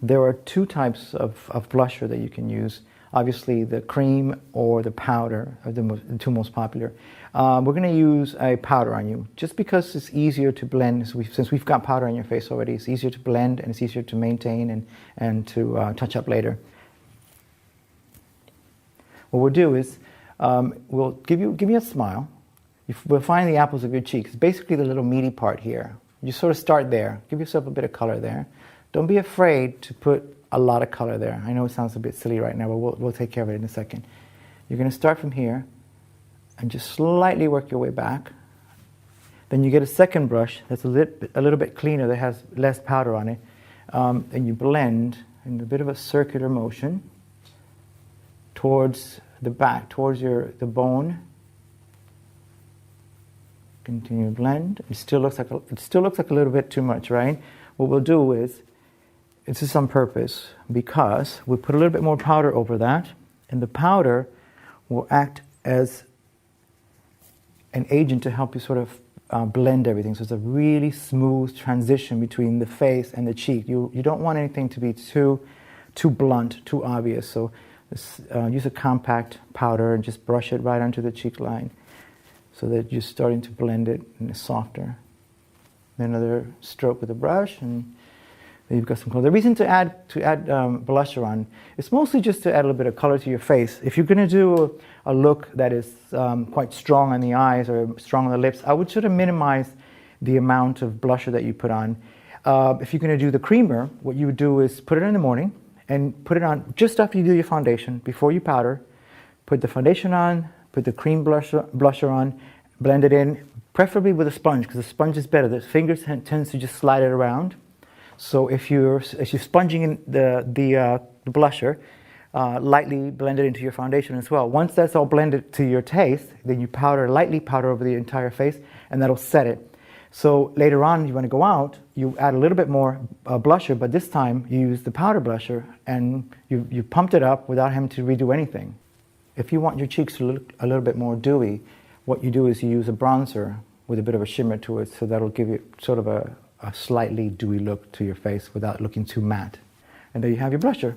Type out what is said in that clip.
There are two types of blusher that you can use. Obviously, the cream or the powder are the two most popular. We're going to use a powder on you, just because it's easier to blend. Since we've got powder on your face already, it's easier to blend and it's easier to maintain and to touch up later. What we'll do is we'll give you a smile. We'll find the apples of your cheeks. It's basically the little meaty part here. You sort of start there. Give yourself a bit of color there. Don't be afraid to put a lot of color there. I know it sounds a bit silly right now, but we'll take care of it in a second. You're going to start from here and just slightly work your way back. Then you get a second brush that's a little bit cleaner, that has less powder on it. And you blend in a bit of a circular motion towards the back, towards the bone. Continue to blend. It still looks like a little bit too much, right? What we'll do is, this is on purpose, because we put a little bit more powder over that, and the powder will act as an agent to help you sort of blend everything. So it's a really smooth transition between the face and the cheek. You don't want anything to be too blunt, too obvious. So use a compact powder and just brush it right onto the cheek line, so that you're starting to blend it and it's softer. Then another stroke with the brush, and then you've got some color. The reason to add blusher on is mostly just to add a little bit of color to your face. If you're going to do a look that is quite strong on the eyes or strong on the lips, I would sort of minimize the amount of blusher that you put on. If you're going to do the creamer, what you would do is put it in the morning and put it on just after you do your foundation, before you powder. Put the foundation on, put the cream blusher on, blend it in, preferably with a sponge, because the sponge is better. The fingers tends to just slide it around. So if you're sponging in the blusher, lightly blend it into your foundation as well. Once that's all blended to your taste, then you lightly powder over the entire face, and that'll set it. So later on, you want to go out, you add a little bit more blusher, but this time you use the powder blusher, and you pumped it up without having to redo anything. If you want your cheeks to look a little bit more dewy, what you do is you use a bronzer with a bit of a shimmer to it, so that'll give you sort of a slightly dewy look to your face without looking too matte. And there you have your blusher.